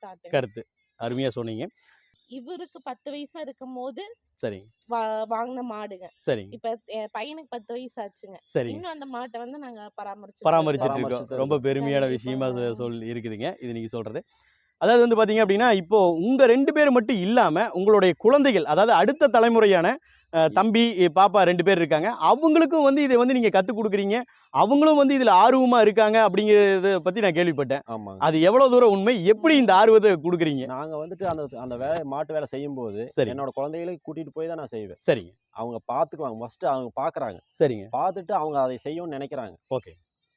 தாட்டுங்க. கருத்து அருமையா சொன்னீங்க. இவருக்கு 10 வயசா இருக்கும்போது சரி வாங்கின மாடுங்க. சரி இப்ப என் பையனுக்கு 10 வயசு ஆச்சுங்க. சரி இன்னும் அந்த மாட்டை வந்து நாங்க பராமரிச்சுட்டு இருக்கோம். பராமரிச்சுட்டு ரொம்ப இருக்கோம். பெருமையான விஷயமா கண்டிப்பாங்க. சொல்லி இருக்குதுங்க இது நீங்க சொல்றது. அதாவது வந்து பாத்தீங்க அப்படின்னா, இப்போ உங்க 2 பேர் மட்டும் இல்லாம உங்களுடைய குழந்தைகள், அதாவது அடுத்த தலைமுறையான தம்பி பாப்பா 2 பேர் இருக்காங்க. அவங்களுக்கும் வந்து இதை வந்து நீங்க கத்துக் கொடுக்குறீங்க. அவங்களும் வந்து இதுல ஆர்வமா இருக்காங்க அப்படிங்கறத பத்தி நான் கேள்விப்பட்டேன். ஆமாங்க. அது எவ்வளவு தூரம் உண்மை? எப்படி இந்த ஆர்வத்தை கொடுக்குறீங்க? நாங்க வந்துட்டு அந்த அந்த வேலை மாட்டு வேலை செய்யும்போது சரி என்னோட குழந்தைகளை கூட்டிட்டு போய் தான் நான் செய்வேன். சரிங்க அவங்க பார்த்துக்குவாங்க. ஃபர்ஸ்ட் அவங்க பார்க்கறாங்க. சரிங்க பார்த்துட்டு அவங்க அதை செய்யணும்னு நினைக்கிறாங்க. ஓகே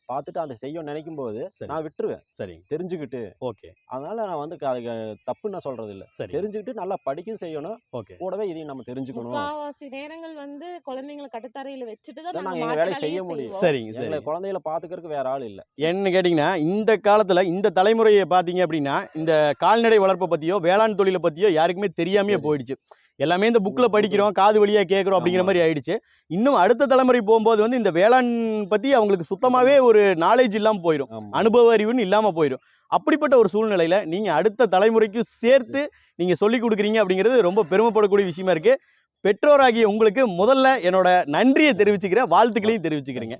பார்த்துட்டு அதை செய்யணும்னு நினைக்கும் போது சரி நான் விட்டுருவேன் சரிங்க தெரிஞ்சுக்கிட்டு. ஓகே அதனால நான் வந்து அதுக்கு தப்புன்னு நான் சொல்றது இல்ல. சரி தெரிஞ்சுக்கிட்டு நல்லா படிக்கவும் செய்யணும். ஓகே கூடவே இதையும் நம்ம தெரிஞ்சுக்கணும். முக்காவாசி நேரங்கள் வந்து குழந்தைங்களை கட்டுத்தரையில வச்சுட்டு தான் இதான் நாங்க நாங்க எங்க மாட்டு வேலையை வேலையே செய்ய முடியும். செய்வோம். சரிங்க எங்களை சரி குழந்தைகளை பார்த்துக்கிறதுக்கு வேற ஆள் இல்ல. என்ன கேட்டிங்கன்னா, இந்த காலத்துல இந்த தலைமுறையை பார்த்தீங்க அப்படின்னா, இந்த கால்நடை வளர்ப்பை பத்தியோ வேளாண் தொழிலை பத்தியோ யாருக்குமே தெரியாமையே சரி. போயிடுச்சு. எல்லாமே இந்த புக்ல படிக்கிறோம், காது வழியா கேட்குறோம் அப்படிங்கிற ஆமா. மாதிரி ஆயிடுச்சு. இன்னும் அடுத்த தலைமுறை போகும்போது வந்து இந்த வேளாண் பத்தி அவங்களுக்கு சுத்தமாவே ஒரு நாலேஜ் இல்லாம போயிடும், ஆமா. அனுபவ அறிவுன்னு இல்லாம போயிடும். அப்படிப்பட்ட ஒரு சூழ்நிலையில நீங்க அடுத்த தலைமுறைக்கு சேர்த்து நீங்க சொல்லி கொடுக்குறீங்க அப்படிங்கிறது ரொம்ப பெருமைப்படக்கூடிய விஷயமா இருக்கு. பெற்றோராகிய உங்களுக்கு முதல்ல என்னோட நன்றியை தெரிவிச்சுக்கிறேன், வாழ்த்துக்களையும் தெரிவிச்சுக்கிறேங்க.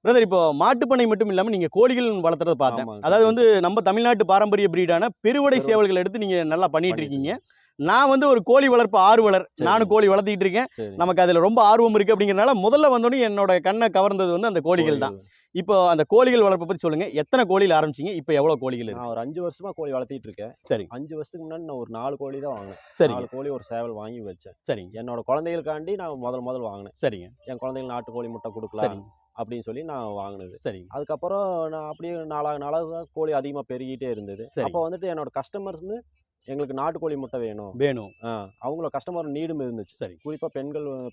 பிரதர், இப்போ மாட்டுப்பண்ணை மட்டும் இல்லாம நீங்க கோழிகள் வளர்த்துறத பார்த்தேன். ஆமாங்க. அதாவது வந்து நம்ம தமிழ்நாட்டு பாரம்பரிய பிரீடான பெருவடை சேவல்கள் எடுத்து நீங்க நல்லா பண்ணிட்டு இருக்கீங்க. நான் வந்து ஒரு கோழி வளர்ப்பு ஆர்வலர், சரி. நானும் கோழி வளர்த்திட்டு இருக்கேன். சரி. நமக்கு அதுல ரொம்ப ஆர்வம் இருக்கு அப்படிங்கறனால முதல்ல வந்தோடனே என்னோட கண்ணை கவர்ந்தது வந்து அந்த கோழிகள் தான். இப்போ அந்த கோழிகள் வளர்ப்பை பத்தி சொல்லுங்க. எத்தனை கோழிகள் ஆரம்பிச்சீங்க? இப்போ எவ்வளவு கோழிகள் இருக்கு? நான் ஒரு 5 வருஷமா கோழி வளர்த்திட்டு இருக்கேன். சரி 5 வருஷத்துக்கு முன்னாடி நான் ஒரு 4 கோழி தான் வாங்கினேன். சரிங்க 4 கோழி ஒரு சேவல் வாங்கி வச்சேன். சரிங்க என்னோட குழந்தைகளுக்காண்டி நான் முதல் வாங்கினேன். சரிங்க என் குழந்தைகள் நாட்டு கோழி முட்டை கொடுக்கலாம் சரிங்க அப்படின்னு சொல்லி நான் வாங்கினது. சரிங்க அதுக்கப்புறம் நான் அப்படியே நாளாக கோழி அதிகமாக பெருகிட்டே இருந்தது. சரி. அப்போ வந்துட்டு என்னோட கஸ்டமர்ஸுமே எங்களுக்கு நாட்டுக்கோழி முட்டை வேணும். அவங்களோட கஸ்டமர் நீடும் இருந்துச்சு. சரி. குறிப்பாக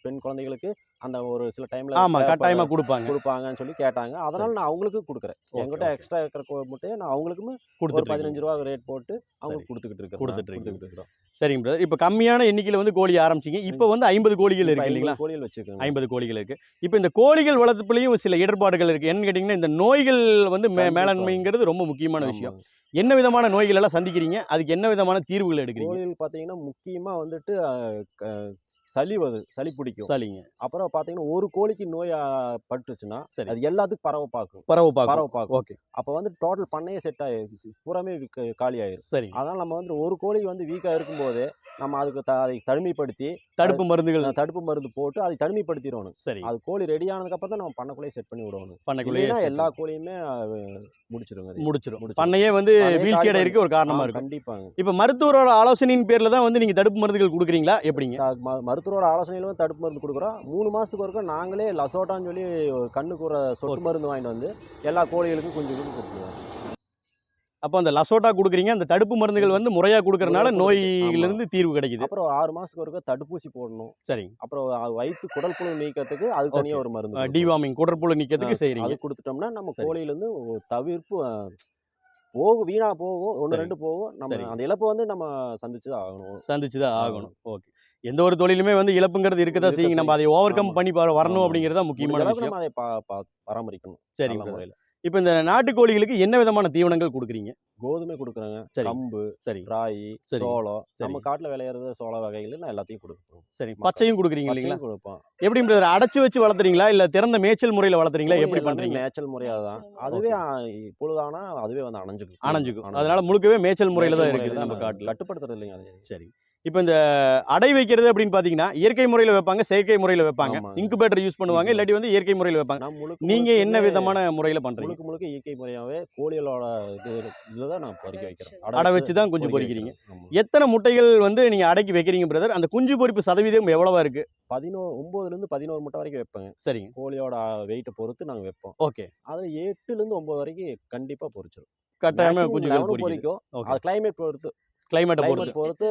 பெண் குழந்தைகளுக்கு அந்த ஒரு சில டைம்ல ஆமா கட்டாயமா கொடுப்பாங்கன்னு சொல்லி கேட்டாங்க. அதனால நான் அவங்களுக்கு கொடுக்குறேன். என்கிட்ட எக்ஸ்ட்ரா இருக்கிற முட்டையை நான் அவங்களுக்குமே ஒரு 15 ரூபா ரேட் போட்டு அவங்களுக்கு கொடுத்துக்கிட்டு இருக்கிறோம். சரிங்க பிரதர். இப்போ கம்மியான எண்ணிக்கையில் வந்து கோழி ஆரம்பிச்சிங்க. இப்போ வந்து 50 கோழிகள் இருக்கு இல்லைங்களா? கோழிகள் வச்சுக்கோங்க. 50 கோழிகள் இருக்கு. இப்போ இந்த கோழிகள் வளர்ப்புலையும் சில இடர்பாடுகள் இருக்கு. என்னன்னு கேட்டிங்கன்னா, இந்த நோய்கள் வந்து மேலாண்மைங்கிறது ரொம்ப முக்கியமான விஷயம். என்ன விதமான நோய்கள் எல்லாம் சந்திக்கிறீங்க? அதுக்கு என்ன விதமான தீர்வுகள் எடுக்கிறீங்க? கோழிகள் பார்த்தீங்கன்னா முக்கியமா வந்துட்டு சளி பிடிக்கும். சரிங்க. அப்புறம் பார்த்தீங்கன்னா ஒரு கோழிக்கு நோய் பட்டுச்சுன்னா சரி. அது எல்லாத்துக்கும் பரவ பார்க்கும். ஓகே. அப்போ வந்து டோட்டல் பண்ணையே செட் ஆயிடுச்சு, பூராமே காலி ஆயிரும். சரி. அதனால நம்ம வந்து ஒரு கோழி வந்து வீக்கா இருக்கும்போது நம்ம அதுக்கு அதை தனிமைப்படுத்தி தடுப்பு மருந்து போட்டு அதை தனிமைப்படுத்திடணும். சரி. அது கோழி ரெடி ஆனதுக்கு அப்புறம் தான் நம்ம பண்ணைக்குள்ளேயே செட் பண்ணி விடணும். பண்ணைக்குள்ளேயே எல்லா கோழியுமே முடிச்சிரும். பண்ணையே வந்து வீழ்ச்சி அடையிறதுக்கு ஒரு காரணமா இருக்கும். கண்டிப்பாங்க. இப்போ மருத்துவரோட ஆலோசனையின் பேர்ல தான் வந்து நீங்க தடுப்பு மருந்துகள் கொடுக்குறீங்களா? எப்படிங்க? மருத்துவரோட ஆலோசனையிலும் தடுப்பு மருந்து கொடுக்குறோம். 3 மாசத்துக்கு ஒருக்கா நாங்களே லசோட்டான்னு சொல்லி கண்ணுக்கு ஒரு சொட்டு மருந்து வாங்கிட்டு வந்து எல்லா கோழிகளுக்கும் கொஞ்சம் கொடுத்துருவோம். அப்போ அந்த லசோட்டா கொடுக்குறீங்க, அந்த தடுப்பு மருந்துகள் வந்து முறையா கொடுக்கறனால நோயிலிருந்து தீர்வு கிடைக்குது. அப்புறம் 6 மாசத்துக்கு ஒருக்கா தடுப்பூசி போடணும். சரி. அப்புறம் வயிற்று குடல் புழு நீக்கிறதுக்கு அது தனியா ஒரு மருந்து டிவார்மிங் குடற்புழு நீக்கிறதுக்கு செய்றீங்க. அது கொடுத்துட்டோம்னா நம்ம கோழியில இருந்து தவிர்ப்பு வீணா போகும், 1-2 போகும். நம்ம அந்த இழப்பை வந்து நம்ம சந்திச்சுதான் ஆகணும். ஓகே. எந்த ஒரு தொழிலுமே வந்து இழப்புங்கிறது இருக்கதான் செய்யுங்க. நம்ம அதை ஓவர் கம் பண்ணி வரணும் அப்படிங்கிறது முக்கியமான விஷயம். அதை பராமரிக்கணும். சரி. இப்போ இந்த நாட்டுக்கோழிகளுக்கு என்ன விதமான தீவனங்கள் கொடுக்குறீங்க? கோதுமை கொடுக்குறாங்க, கம்பு, ராகி, சோளம். நம்ம காட்டுல விளையிறது சோள வகைகள் நான் எல்லாத்தையும் கொடுப்போம். சரி. பச்சையும் கொடுக்குறீங்க இல்லைங்களா? கொடுப்போம். எப்படி பிரதர், அடைச்சு வச்சு வளர்த்துறீங்களா இல்ல திறந்த மேய்ச்சல் முறையில வளர்த்துறீங்களா? எப்படி பண்றீங்க? மேய்ச்சல் முறையா தான். அதுவே பொழுதானா அதுவே வந்து அணைஞ்சுக்கும். அதனால முழுக்கவே மேய்ச்சல் முறையில தான் இருக்குது நம்ம காட்டுல. கட்டுப்படுத்துறது இல்லைங்க அது. சரி. இப்போ இந்த அடை வைக்கிறது அப்படின்னு பாத்தீங்கன்னா இயற்கை முறையில் வைப்பாங்க, செயற்கை முறையில் வைப்பாங்க, இன்குபேட்டர் யூஸ் பண்ணுவாங்க, இல்லாட்டி வந்து இயற்கை முறையில் வைப்பாங்க. நீங்க என்ன விதமான முறையில் பண்றீங்க? முழுக்க இயற்கை முறையாவே கோழிகளோட இதுதான் நான் பொறிக்க வைக்கிறேன். அடை வச்சு தான் குஞ்சு பொறிக்கிறீங்க. எத்தனை முட்டைகள் வந்து நீங்க அடைக்கு வைக்கிறீங்க பிரதர்? அந்த குஞ்சு பொறிப்பு சதவீதம் எவ்வளவா இருக்கு? 9லேருந்து 11 முட்டை வரைக்கும் வைப்பேங்க. சரிங்க. கோழியோட வெயிட்டை பொறுத்து நாங்கள் வைப்போம். ஓகே. அதில் 8லேருந்து 9 வரைக்கும் கண்டிப்பாக பொறிச்சிடும். கட்டாயமா குஞ்சுகள் பொறிக்கும். அது கிளைமேட் பொறுத்து பொறுத்து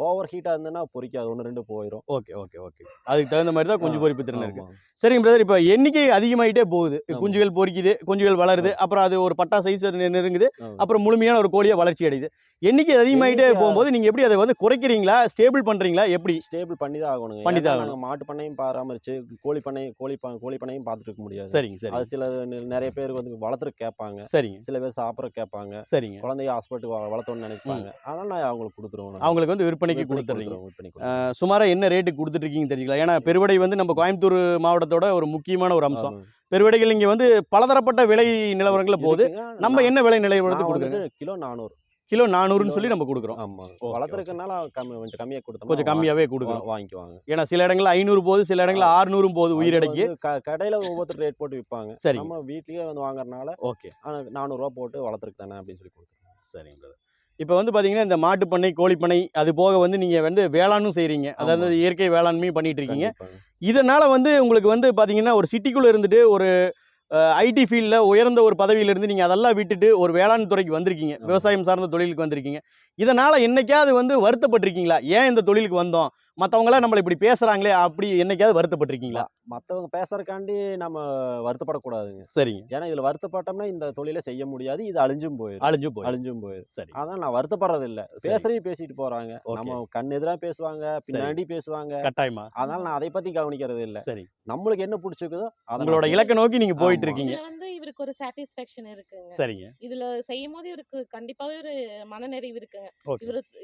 ஓவர் ஹீட்டா இருந்ததுன்னா பொறிக்காது, 1-2 போயிடும். Okay okay okay. அதுக்கு தகுந்த மாதிரி தான் குஞ்சு பொறிப்பு திறன் இருக்கு. சரிங்க பிரதர், இப்போ எண்ணிக்கை அதிகமாயிட்டே போகுது. குஞ்சுகள் பொறிக்குது, குஞ்சுகள் வளருது, அப்புறம் அது ஒரு பட்டா சைஸ் நெருங்குது, அப்புறம் முழுமையான ஒரு கோழியா வளர்ச்சி அடையுது. எண்ணிக்கை அதிகமாயிட்டே போகும்போது நீங்க எப்படி அதை வந்து குறைக்கிறீங்களா, ஸ்டேபிள் பண்றீங்களா? எப்படி ஸ்டேபிள் பண்ணி தான் ஆகணும். பண்ணி தான் ஆகணும். மாட்டு பண்ணையும் பராமரிச்சு கோழி பண்ணையும் பார்த்துட்டு இருக்க முடியாது. சரிங்க சரி. அது சில நிறைய பேர் வந்து வளர்த்துறதுக்கு கேட்பாங்க. சரிங்க. சில பேர் சாப்பிட்ற கேட்பாங்க. சரிங்க. குழந்தைய ஹாஸ்பிட்டல் வளர்த்தோன்னு நினைப்பாங்க. அதனால நான் அவங்களுக்கு கொடுத்துருவோம். அவங்களுக்கு வந்து விற்பனைக்கு கொடுத்துறீங்க. சுமாரா என்ன ரேட்டுக்கு கொடுத்துட்டு இருக்கீங்க தெரிஞ்சுக்கலாம்? ஏன்னா பெருவடை வந்து நம்ம கோயம்புத்தூர் மாவட்டத்தோட ஒரு முக்கியமான ஒரு அம்சம். பெருவடைகள் இங்க வந்து பலதரப்பட்ட விலை நிலவரங்களை போகுது. நம்ம என்ன விலை நிலவரத்துக்கு கொடுக்குறோம்? கிலோ 400. கிலோ 400ன்னு சொல்லி நம்ம கொடுக்குறோம். ஆமா. வளர்த்துறதுனால கொஞ்சம் கம்மியாக கொடுத்தோம். கொஞ்சம் கம்மியாவே கொடுக்குறோம். வாங்கிக்குவாங்க. ஏன்னா சில இடங்கள்ல 500 போகுது, சில இடங்கள்ல 600 போகுது உயிரடைக்கு. கடையில ஒவ்வொருத்தர் ரேட் போட்டு விற்பாங்க. சரி. நம்ம வீட்லயே வந்து வாங்குறதுனால ஓகே 400 ரூபா போட்டு வளர்த்துருக்கு தானே அப்படின்னு சொல்லி கொடுத்துருவோம். சரிங்க. இப்போ வந்து பார்த்தீங்கன்னா இந்த மாட்டு பண்ணை, கோழி பண்ணை, அது போக வந்து நீங்கள் வந்து வேளாண்மை செய்கிறீங்க. அதாவது இயற்கை வேளாண்மையும் பண்ணிட்டு இருக்கீங்க. இதனால் வந்து உங்களுக்கு வந்து பார்த்தீங்கன்னா ஒரு சிட்டிக்குள்ளே இருந்துட்டு ஒரு ஐடி ஃபீல்டில் உயர்ந்த ஒரு பதவியிலிருந்து நீங்கள் அதெல்லாம் விட்டுட்டு ஒரு வேளாண் துறைக்கு வந்திருக்கீங்க, விவசாயம் சார்ந்த தொழிலுக்கு வந்திருக்கீங்க. இதனால் என்னைக்காவது வந்து வருத்தப்பட்டிருக்கீங்களா? ஏன் இந்த தொழிலுக்கு வந்தோம், மற்றவங்களாம் நம்மளை இப்படி பேசுகிறாங்களே அப்படி என்னைக்காவது வருத்தப்பட்டிருக்கீங்களா? மற்றவங்க பேசுறதுக்காண்டி நம்ம வருத்தப்படக்கூடாதுங்க. சரிங்க. ஏன்னா இதில் வருத்தப்பட்டோம்னா இந்த தொழிலை செய்ய முடியாது, இது அழிஞ்சும் போயிடும். சரி. அதான் நான் வருத்தப்படுறது இல்லை. பேசிட்டு போகிறாங்க, நம்ம கண் எதிராக பேசுவாங்க, பின்னாடி பேசுவாங்க. கட்டாயமா. அதனால நான் அதை பற்றி கவனிக்கிறது இல்லை. சரி. நம்மளுக்கு என்ன பிடிச்சிருக்குதோ உங்களோட இலக்கை நோக்கி நீங்கள் போயிட்டு இருக்கீங்க. வந்து இவருக்கு ஒரு சாட்டிஸ்ஃபேக்ஷன் இருக்குங்க. சரிங்க. இதுல செய்யும் போது இவருக்கு கண்டிப்பாவே ஒரு மனநிறைவு இருக்குங்க.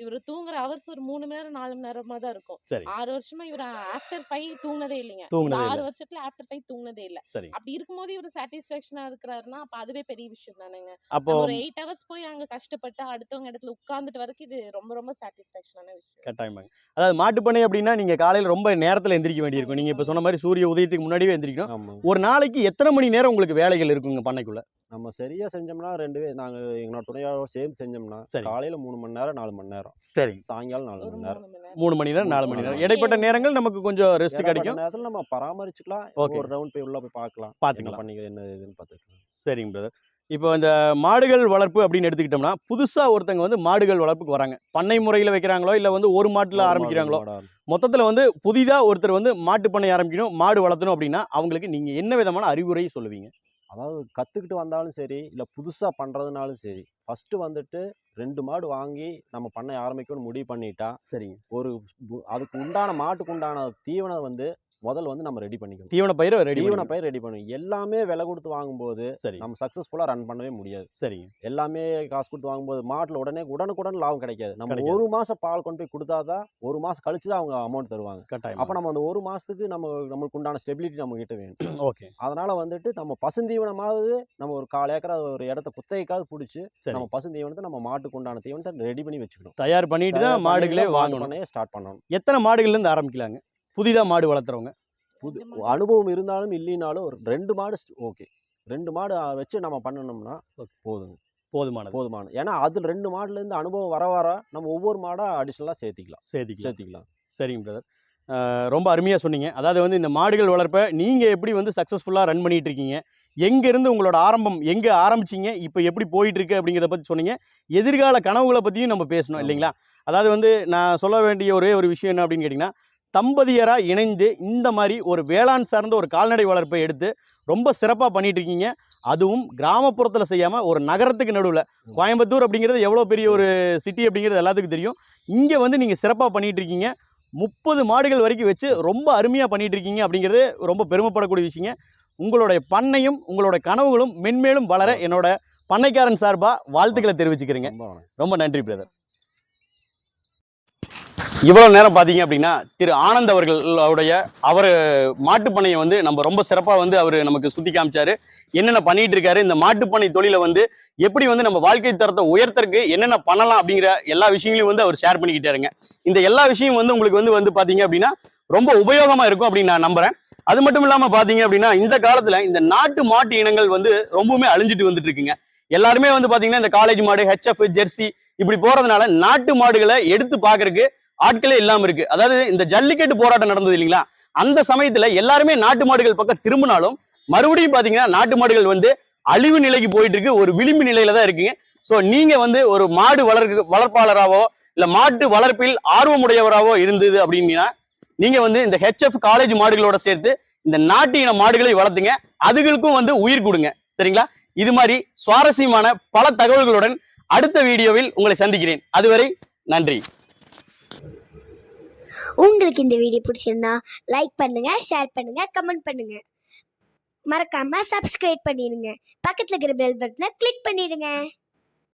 இவரு தூங்குற ஹவர்ஸ் ஒரு 3 மணி நேரம் 4 மணி நேரமா தான் இருக்கும். 6 வருஷமா இவரு ஆஃப்டர் 5 தூங்குனதே இல்லைங்க. 6 வருஷத்துல ஆஃப்டர் 5 தூங்குனதே இல்ல. அப்படி இருக்கும்போது இவரு சாட்டிஸ்ஃபேக்ஷனா இருக்கிறாருன்னா அப்ப அதுவே பெரிய விஷயம் தானேங்க. அப்போ ஒரு 8 ஹவர்ஸ் போய் அங்க கஷ்டப்பட்டு அடுத்தவங்க இடத்துல உட்கார்ந்துட்டு வரைக்கும் இது ரொம்ப ரொம்ப சாட்டிஸ்ஃபேக்ஷனான விஷயம். கட்டாயமாங்க. அதாவது மாட்டுப்பண்ணை அப்படின்னா நீங்க காலையில ரொம்ப நேரத்துல எந்திரிக்க வேண்டியிருக்கும். நீங்க இப்ப சொன்ன மாதிரி சூரிய உதயத்துக்கு முன்னாடியே எந்திரிக்கணும். ஒரு நாளைக்கு எத்தனை மணி நேரம் உங்களுக்கு வேலைகள் இருக்குங்க பண்ணைக்குள்ள? நம்ம சரியா செஞ்சோம்னா 2 பேர் நாங்க எங்களோட துணையாளரோட சேர்ந்து செஞ்சோம்னா காலையில 3 மணி நேரம் 4 மணி நேரம். சரி. சாயங்காலம் 4 மணி நேரம். 3 மணி நேரம் 4 மணி நேரம். இடைப்பட்ட நேரங்கள் நமக்கு கொஞ்சம் ரெஸ்ட் கிடைக்கும். நேரத்துல நம்ம பராமரிச்சுக்கலாம். ஒரு ரவுண்ட் போய் உள்ள போய் பார்க்கலாம். பண்ணீங்க என்ன இதுன்னு பார்த்துக்கலாம். சரிங்க பிரதர். இப்போ இந்த மாடுகள் வளர்ப்பு அப்படின்னு எடுத்துக்கிட்டோம்னா புதுசா ஒருத்தங்க வந்து மாடுகள் வளர்ப்புக்கு வராங்க. பண்ணை முறையில் வைக்கிறாங்களோ இல்லை வந்து ஒரு மாட்டுல ஆரம்பிக்கிறாங்களோ, மொத்தத்தில் வந்து புதிதா ஒருத்தர் வந்து மாட்டு பண்ணை ஆரம்பிக்கணும், மாடு வளர்த்தணும் அப்படின்னா அவங்களுக்கு நீங்க என்ன விதமான அறிவுரை சொல்லுவீங்க? அதாவது கற்றுக்கிட்டு வந்தாலும் சரி, இல்லை புதுசாக பண்ணுறதுனாலும் சரி, ஃபஸ்ட்டு வந்துட்டு 2 மாடு வாங்கி நம்ம பண்ணை ஆரம்பிக்கணும்னு முடிவு பண்ணிட்டா சரிங்க. அதுக்கு உண்டான மாட்டுக்கு உண்டான தீவனம் வந்து முதல்ல வந்து நம்ம ரெடி பண்ணிக்கணும். தீவன பயிர் ரெடி பண்ணணும். எல்லாமே விலை கொடுத்து வாங்கும்போது சரி நம்ம சக்ஸஸ்ஃபுல்லாக ரன் பண்ணவே முடியாது. சரிங்க. எல்லாமே காசு கொடுத்து வாங்கும்போது மாட்டில் உடனுக்குடன் லாபம் கிடைக்காது. நம்ம 1 மாதம் பால் கொண்டு போய் கொடுத்தாதான் 1 மாதம் கழிச்சு தான் அவங்க அமௌண்ட் தருவாங்க. கட்டாயம். அப்போ நம்ம அந்த 1 மாதத்துக்கு நம்மளுக்கு உண்டான ஸ்டெபிலிட்டி நம்ம கிட்ட வேணும். ஓகே. அதனால வந்துட்டு நம்ம பசுந்தீவனமாவது நம்ம ஒரு 1/4 ஏக்கரா ஒரு இடத்த குத்தகைக்காவது பிடிச்சி நம்ம பசுந்தீவனத்தை நம்ம மாட்டுக்கு உண்டான தீவனத்தை ரெடி பண்ணி வச்சுக்கணும். தயார் பண்ணிட்டு தான் மாடுகளே வாங்கணும், ஸ்டார்ட் பண்ணணும். எத்தனை மாடுகள்ல இருந்து ஆரம்பிக்கலாங்க புதிதாக மாடு வளர்த்துறவங்க? அனுபவம் இருந்தாலும் இல்லைனாலும் ஒரு 2 மாடு ஓகே. 2 மாடு வச்சு நம்ம பண்ணணும்னா போதுமான. ஏன்னா அதில் 2 மாடுலேருந்து அனுபவம் வர நம்ம ஒவ்வொரு மாடாக அடிஷ்னலாக சேர்த்திக்கலாம். சரிங்க பிரதர், ரொம்ப அருமையாக சொன்னீங்க. அதாவது வந்து இந்த மாடுகள் வளர்ப்பை நீங்கள் எப்படி வந்து சக்ஸஸ்ஃபுல்லாக ரன் பண்ணிட்டு இருக்கீங்க, எங்கேருந்து உங்களோட ஆரம்பம், எங்கே ஆரம்பிச்சிங்க, இப்போ எப்படி போயிட்டுருக்கு அப்படிங்கிறத பற்றி சொன்னீங்க. எதிர்கால கனவுகளை பற்றியும் நம்ம பேசணும் இல்லைங்களா? அதாவது வந்து நான் சொல்ல வேண்டிய ஒரே ஒரு விஷயம் என்ன அப்படின்னு கேட்டிங்கன்னா, தம்பதியராக இணைந்து இந்த மாதிரி ஒரு வேளாண் சார்ந்த ஒரு கால்நடை வளர்ப்பை எடுத்து ரொம்ப சிறப்பாக பண்ணிட்டு இருக்கீங்க. அதுவும் கிராமப்புறத்தில் செய்யாமல் ஒரு நகரத்துக்கு நடுவில், கோயம்புத்தூர் அப்படிங்கிறது எவ்வளோ பெரிய ஒரு சிட்டி அப்படிங்கிறது எல்லாத்துக்கும் தெரியும். இங்கே வந்து நீங்கள் சிறப்பாக பண்ணிட்டு இருக்கீங்க. 30 மாடுகள் வரைக்கும் வச்சு ரொம்ப அருமையாக பண்ணிட்டு இருக்கீங்க அப்படிங்கிறது ரொம்ப பெருமைப்படக்கூடிய விஷயங்க. உங்களுடைய பண்ணையும் உங்களோட கனவுகளும் மென்மேலும் வளர என்னோட பண்ணைக்காரன் சார்பாக வாழ்த்துக்களை தெரிவிச்சுக்கிறேங்க. ரொம்ப நன்றி பிரதர். இவ்வளவு நேரம் பாத்தீங்க அப்படின்னா திரு ஆனந்த் அவர்களுடைய அவர் மாட்டுப்பண்ணையை வந்து நம்ம ரொம்ப சிறப்பா வந்து அவர் நமக்கு சுத்தி காமிச்சாரு. என்னென்ன பண்ணிட்டு இருக்காரு, இந்த மாட்டுப்பண்ணை தொழிலை வந்து எப்படி வந்து நம்ம வாழ்க்கை தரத்தை உயர்த்தறதுக்கு என்னென்ன பண்ணலாம் அப்படிங்கிற எல்லா விஷயங்களையும் வந்து அவர் ஷேர் பண்ணிக்கிட்டாருங்க. இந்த எல்லா விஷயம் வந்து உங்களுக்கு வந்து பாத்தீங்க அப்படின்னா ரொம்ப உபயோகமா இருக்கும் அப்படின்னு நான் நம்புறேன். அது மட்டும் இல்லாம பாத்தீங்க அப்படின்னா இந்த காலத்துல இந்த நாட்டு மாட்டு இனங்கள் வந்து ரொம்பவுமே அழிஞ்சிட்டு வந்துட்டு இருக்குங்க. எல்லாருமே வந்து பாத்தீங்கன்னா இந்த காலேஜ் மாடு, ஹெச்எஃப், ஜெர்சி இப்படி போறதுனால நாட்டு மாடுகளை எடுத்து பாக்குறதுக்கு ஆட்களே இல்லாம இருக்கு. அதாவது இந்த ஜல்லிக்கட்டு போராட்டம் நடந்தது இல்லைங்களா, அந்த சமயத்துல எல்லாருமே நாட்டு மாடுகள் பக்கம் திரும்பினாலும் மறுபடியும் பாத்தீங்கன்னா நாட்டு மாடுகள் வந்து அழிவு நிலைக்கு போயிட்டு இருக்கு, ஒரு விளிம்பு நிலையில தான் இருக்குங்க. சோ நீங்க வந்து ஒரு மாடு வளர்ப்பாளராவோ இல்ல மாட்டு வளர்ப்பில் ஆர்வமுடையவராவோ இருந்தது அப்படின்னா நீங்க வந்து இந்த ஹெச்எஃப் காலேஜ் மாடுகளோட சேர்த்து இந்த நாட்டு இன மாடுகளை வளர்த்துங்க, அதுகளுக்கும் வந்து உயிர் கொடுங்க. சரிங்களா? இது மாதிரி சுவாரஸ்யமான பல தகவல்களுடன் அடுத்த வீடியோவில் உங்களை சந்திக்கிறேன். அதுவரை நன்றி. உங்களுக்கு இந்த வீடியோ பிடிச்சிருந்தா லைக் பண்ணுங்க, ஷேர் பண்ணுங்க, கமெண்ட் பண்ணுங்க. மறக்காம சப்ஸ்கிரைப் பண்ணிடுங்க. பக்கத்துல இருக்கிற பெல் பட்டனை கிளிக் பண்ணிடுங்க.